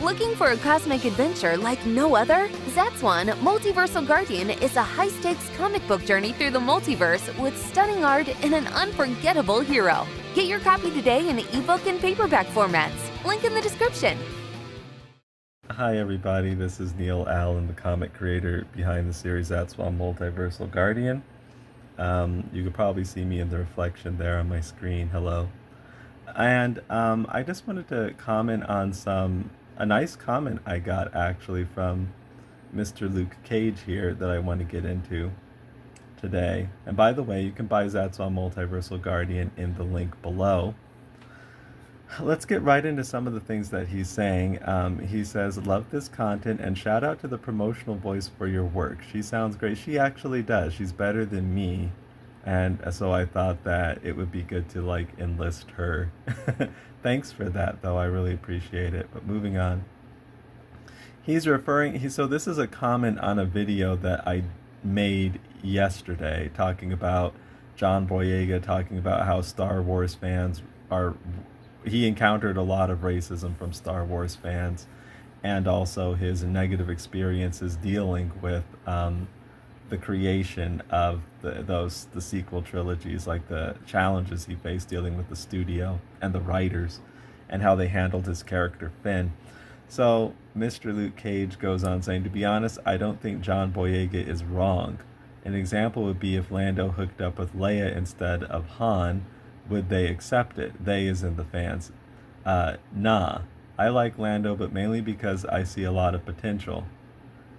Looking for a cosmic adventure like no other? Zatswan, Multiversal Guardian is a high-stakes comic book journey through the multiverse with stunning art and an unforgettable hero. Get your copy today in ebook and paperback formats. Link in the description. Hi everybody, this is Neil Allen, the comic creator behind the series Zatswan Multiversal Guardian. You could probably see me in the reflection there on my screen. Hello. And I just wanted to comment on a nice comment I got actually from Mr. Luke Cage here that I want to get into today. And by the way, you can buy Zatswan Multiversal Guardian in the link below. Let's get right into some of the things that he's saying. He says, love this content and shout out to the promotional voice for your work. She sounds great. She actually does. She's better than me. And so I thought that it would be good to like enlist her. Thanks for that though. I really appreciate it. But moving on. So this is a comment on a video that I made yesterday talking about John Boyega, talking about how Star Wars fans he encountered a lot of racism from Star Wars fans, and also his negative experiences dealing with the creation of the sequel trilogies, like the challenges he faced dealing with the studio and the writers, and how they handled his character Finn. So Mr. Luke Cage goes on saying, to be honest, I don't think John Boyega is wrong. An example would be if Lando hooked up with Leia instead of Han, would they accept it? They is in the fans. Nah. I like Lando, but mainly because I see a lot of potential.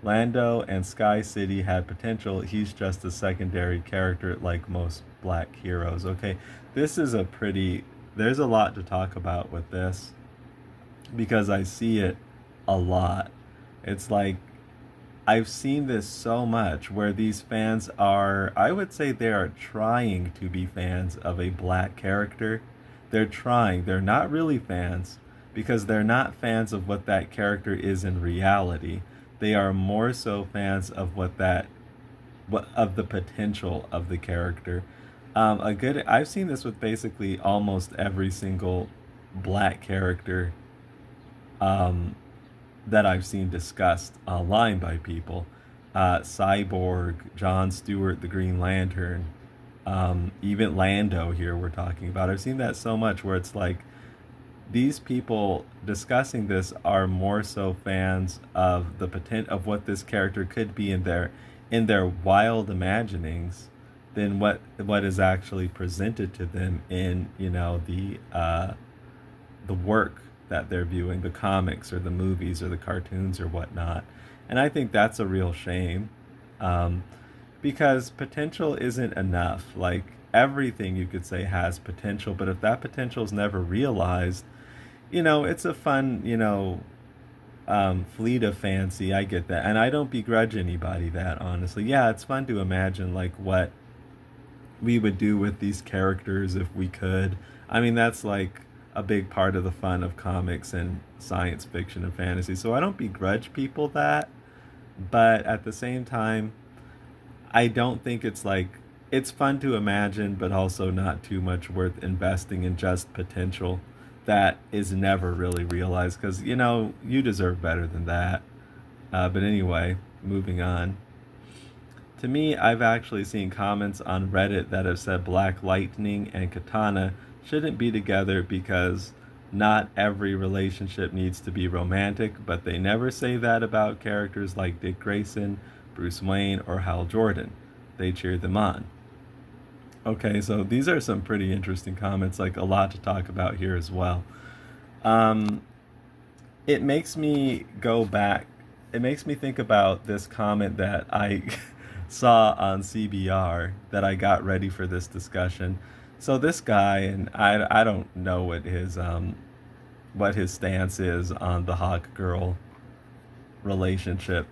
Lando and Sky City had potential. He's just a secondary character like most black heroes. Okay, this is there's a lot to talk about with this because I see it a lot. It's like, I've seen this so much where these fans I would say they are trying to be fans of a black character. They're trying. They're not really fans because they're not fans of what that character is in reality. They are more so fans of of the potential of the character. I've seen this with basically almost every single black character that I've seen discussed online by people. Cyborg, John Stewart, the Green Lantern, even Lando here we're talking about. I've seen that so much where it's like these people discussing this are more so fans of the potential of what this character could be in their wild imaginings than what is actually presented to them in the work that they're viewing, the comics or the movies or the cartoons or whatnot. And I think that's a real shame, because potential isn't enough. Like, everything you could say has potential, but if that potential is never realized, it's a fun, fleet of fancy. I get that. And I don't begrudge anybody that, honestly. Yeah, it's fun to imagine like what we would do with these characters if we could. I mean, that's like a big part of the fun of comics and science fiction and fantasy. So I don't begrudge people that, but at the same time, I don't think it's fun to imagine, but also not too much worth investing in just potential that is never really realized, because you deserve better than that. But anyway, moving on. To me, I've actually seen comments on Reddit that have said Black Lightning and Katana shouldn't be together because not every relationship needs to be romantic, but they never say that about characters like Dick Grayson, Bruce Wayne, or Hal Jordan. They cheer them on. Okay, so these are some pretty interesting comments, like a lot to talk about here as well. It makes me go back. It makes me think about this comment that I saw on CBR that I got ready for this discussion. So this guy, and I don't know what his stance is on the Hawk Girl relationship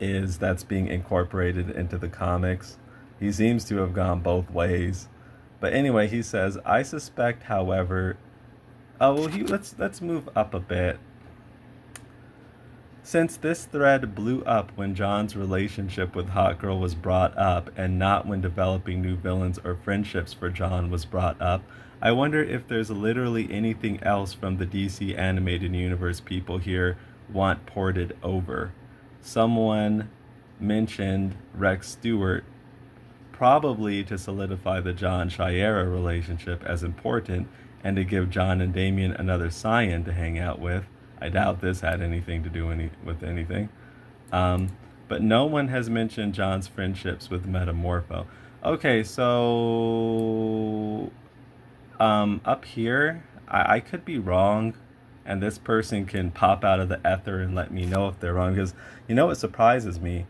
is that's being incorporated into the comics. He seems to have gone both ways. But anyway, he says, I suspect, however, let's move up a bit. Since this thread blew up when John's relationship with Hawkgirl was brought up and not when developing new villains or friendships for John was brought up, I wonder if there's literally anything else from the DC animated universe people here want ported over. Someone mentioned Rex Stewart, probably to solidify the John Shiera relationship as important and to give John and Damien another scion to hang out with. I doubt this had anything to do with anything. But no one has mentioned John's friendships with Metamorpho. Okay, so up here, I could be wrong, and this person can pop out of the ether and let me know if they're wrong, because you know what surprises me?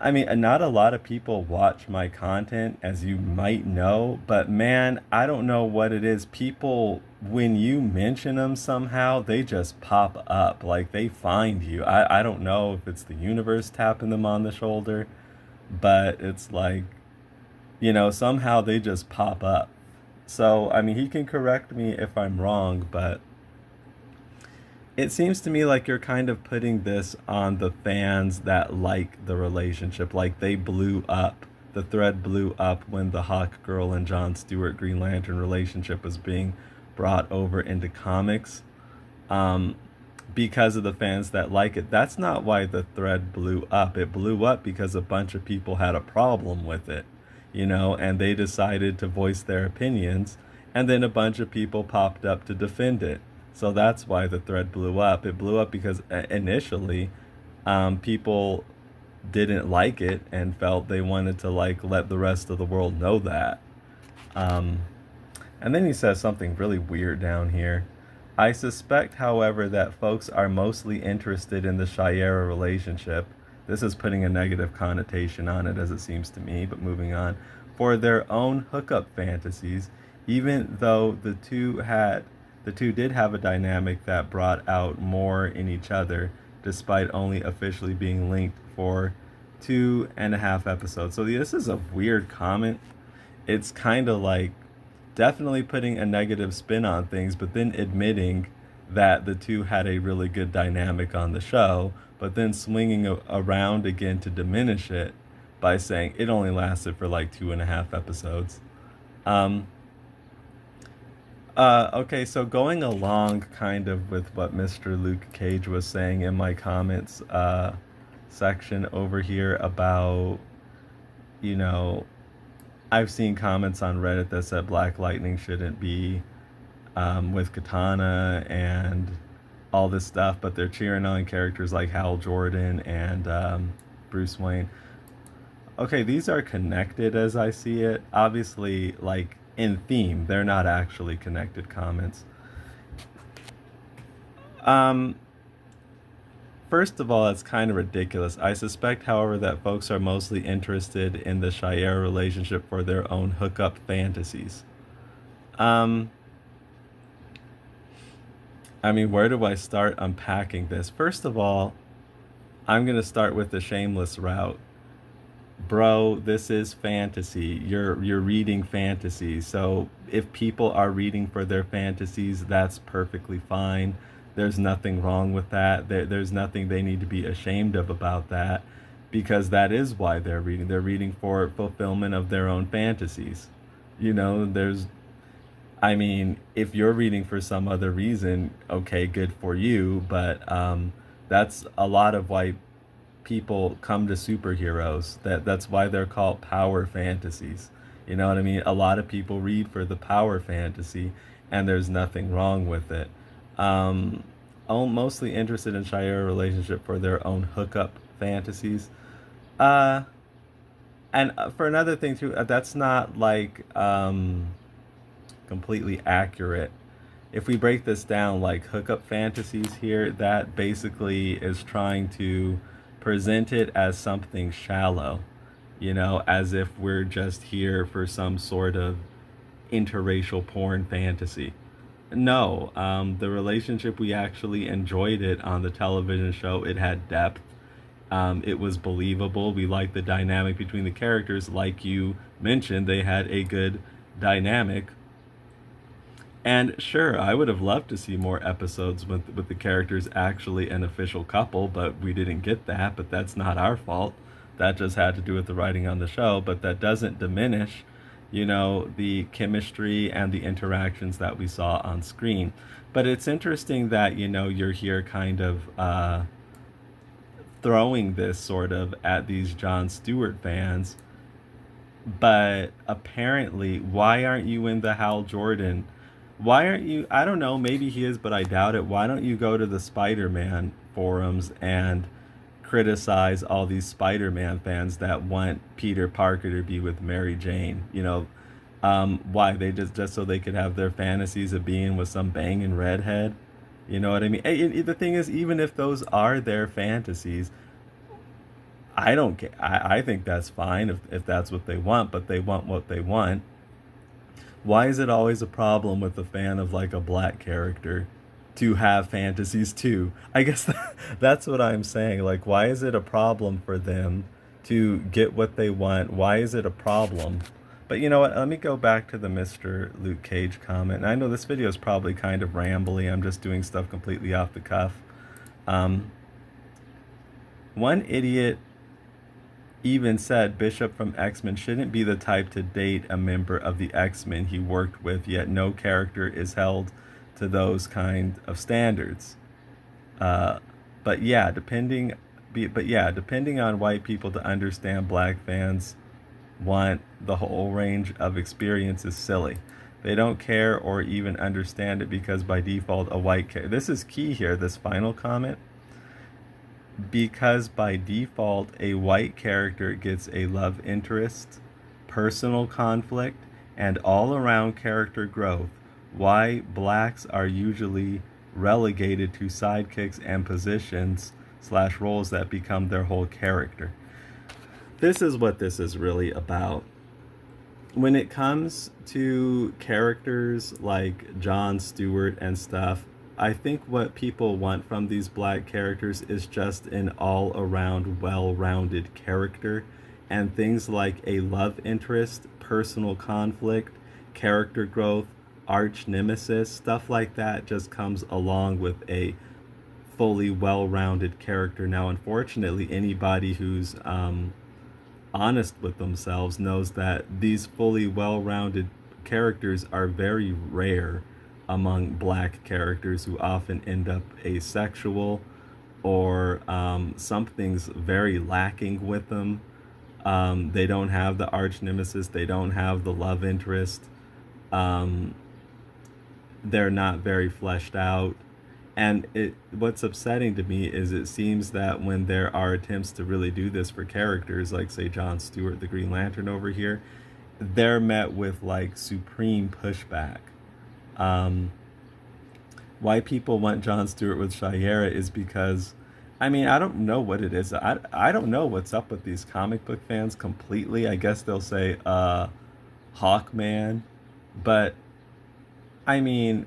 I mean, not a lot of people watch my content, as you might know, but man, I don't know what it is. People, when you mention them somehow, they just pop up. Like, they find you. I don't know if it's the universe tapping them on the shoulder, but it's like, somehow they just pop up. So, I mean, he can correct me if I'm wrong, but it seems to me like you're kind of putting this on the fans that like the relationship. Like, they blew up. The thread blew up when the Hawk Girl and John Stewart Green Lantern relationship was being brought over into comics, because of the fans that like it. That's not why the thread blew up. It blew up because a bunch of people had a problem with it, and they decided to voice their opinions, and then a bunch of people popped up to defend it. So that's why the thread blew up. It blew up because initially people didn't like it and felt they wanted to let the rest of the world know that. And then he says something really weird down here. I suspect, however, that folks are mostly interested in the Shiera relationship. This is putting a negative connotation on it, as it seems to me, but moving on. For their own hookup fantasies, even though the two did have a dynamic that brought out more in each other, despite only officially being linked for 2.5 episodes. So this is a weird comment. It's kind of like definitely putting a negative spin on things, but then admitting that the two had a really good dynamic on the show, but then swinging around again to diminish it by saying it only lasted for 2.5 episodes. Okay, so going along kind of with what Mr. Luke Cage was saying in my comments section over here about, I've seen comments on Reddit that said Black Lightning shouldn't be with Katana and all this stuff, but they're cheering on characters like Hal Jordan and Bruce Wayne. Okay, these are connected as I see it. Obviously, in theme, they're not actually connected comments. First of all, it's kind of ridiculous. I suspect, however, that folks are mostly interested in the Shiera relationship for their own hookup fantasies. I mean, where do I start unpacking this? First of all, I'm going to start with the shameless route. Bro, this is fantasy. You're reading fantasy. So if people are reading for their fantasies, that's perfectly fine. There's nothing wrong with that. There's nothing they need to be ashamed of about that, because that is why they're reading. They're reading for fulfillment of their own fantasies. I mean, if you're reading for some other reason, okay, good for you. But that's a lot of why people come to superheroes. That's why they're called power fantasies. You know what I mean? A lot of people read for the power fantasy, and there's nothing wrong with it. I'm mostly interested in Shiera relationship for their own hookup fantasies. And for another thing too, that's not completely accurate. If we break this down, hookup fantasies here, that basically is trying to present it as something shallow, as if we're just here for some sort of interracial porn fantasy. No, the relationship, we actually enjoyed it on the television show. It had depth. It was believable. We liked the dynamic between the characters. Like you mentioned, they had a good dynamic. And sure, I would have loved to see more episodes with the characters actually an official couple, but we didn't get that. But that's not our fault. That just had to do with the writing on the show. But that doesn't diminish, the chemistry and the interactions that we saw on screen. But it's interesting that, you're here kind of throwing this sort of at these Jon Stewart fans. But apparently, why aren't you in the Hal Jordan? Why aren't you? I don't know, maybe he is, but I doubt it. Why don't you go to the Spider-Man forums and criticize all these Spider-Man fans that want Peter Parker to be with Mary Jane? Why? They just so they could have their fantasies of being with some banging redhead? You know what I mean? The thing is, even if those are their fantasies, I don't care. I think that's fine if that's what they want, but they want what they want. Why is it always a problem with a fan of like a black character to have fantasies too? I guess that's what I'm saying. Like, why is it a problem for them to get what they want? Why is it a problem? But you know what? Let me go back to the Mr. Luke Cage comment. And I know this video is probably kind of rambly. I'm just doing stuff completely off the cuff. One idiot even said Bishop from X-Men shouldn't be the type to date a member of the X-Men he worked with, yet no character is held to those kind of standards. But yeah, depending on white people to understand black fans want the whole range of experience is silly. They don't care or even understand it because by default a white character. This is key here, this final comment. Because by default a white character gets a love interest, personal conflict, and all-around character growth, why blacks are usually relegated to sidekicks and positions / roles that become their whole character. This is what this is really about. When it comes to characters like Jon Stewart and stuff, I think what people want from these black characters is just an all-around well-rounded character, and things like a love interest, personal conflict, character growth, arch nemesis, stuff like that just comes along with a fully well-rounded character. Now, unfortunately, anybody who's honest with themselves knows that these fully well-rounded characters are very rare among black characters, who often end up asexual or something's very lacking with them. They don't have the arch nemesis, they don't have the love interest, they're not very fleshed out. And what's upsetting to me is it seems that when there are attempts to really do this for characters like, say, Jon Stewart, the Green Lantern over here, they're met with like supreme pushback. Why people want Jon Stewart with Shayera is because, I mean, I don't know what it is. I don't know what's up with these comic book fans completely. I guess they'll say Hawkman, but I mean,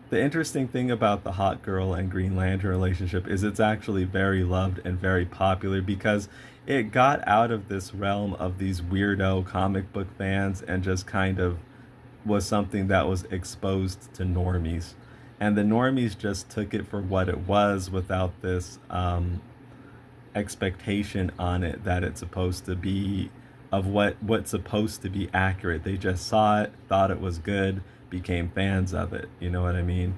the interesting thing about the Hawk Girl and Green Lantern relationship is it's actually very loved and very popular because it got out of this realm of these weirdo comic book fans and just kind of was something that was exposed to normies. And the normies just took it for what it was without this expectation on it that it's supposed to be of what's supposed to be accurate. They just saw it, thought it was good, became fans of it. You know what I mean?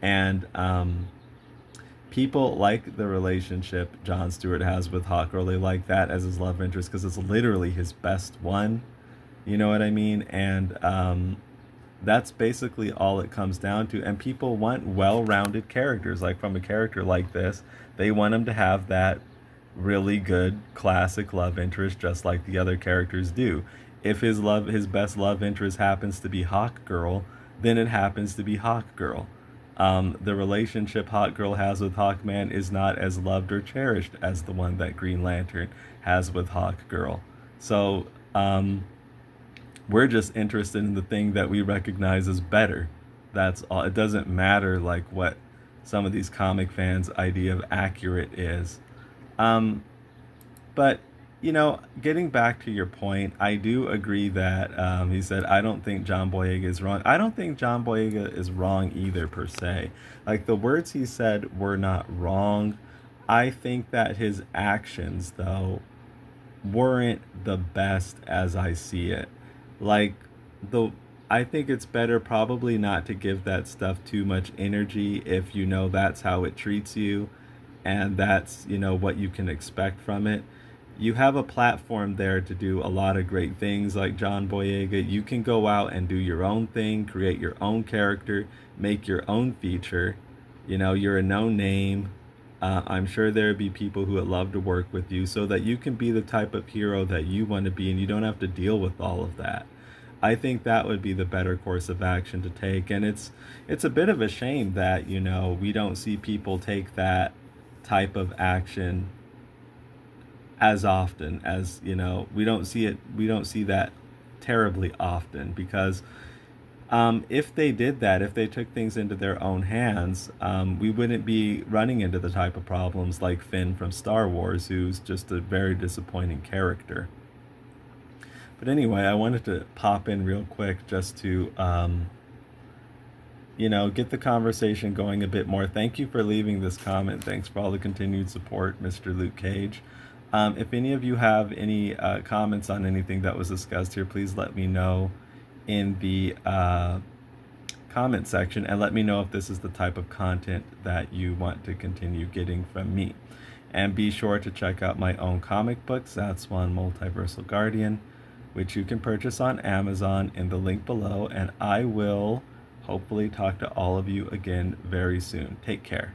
And people like the relationship Jon Stewart has with Hawkgirl. They like that as his love interest because it's literally his best one. You know what I mean? And that's basically all it comes down to. And people want well-rounded characters. Like from a character like this, they want him to have that really good classic love interest just like the other characters do. If his best love interest happens to be Hawkgirl, then it happens to be Hawkgirl. The relationship Hawkgirl has with Hawkman is not as loved or cherished as the one that Green Lantern has with Hawkgirl. So we're just interested in the thing that we recognize as better. That's all. It doesn't matter like what some of these comic fans' idea of accurate is. But you know, getting back to your point, I do agree that he said, I don't think John Boyega is wrong. I don't think John Boyega is wrong either, per se. Like, the words he said were not wrong. I think that his actions, though, weren't the best as I see it. Like, the I think it's better probably not to give that stuff too much energy if you know that's how it treats you and that's, what you can expect from it. You have a platform there to do a lot of great things like John Boyega. You can go out and do your own thing, create your own character, make your own feature. You're a known name. I'm sure there would be people who would love to work with you so that you can be the type of hero that you want to be and you don't have to deal with all of that. I think that would be the better course of action to take. And it's a bit of a shame that, we don't see people take that type of action as often as, we don't see that terribly often because if they did that, if they took things into their own hands, we wouldn't be running into the type of problems like Finn from Star Wars, who's just a very disappointing character. But anyway, I wanted to pop in real quick just to, get the conversation going a bit more. Thank you for leaving this comment. Thanks for all the continued support, Mr. Luke Cage. If any of you have any comments on anything that was discussed here, please let me know in the comment section and let me know if this is the type of content that you want to continue getting from me. And be sure to check out my own comic book, Zatswan Multiversal Guardian, which you can purchase on Amazon in the link below. And I will hopefully talk to all of you again very soon. Take care.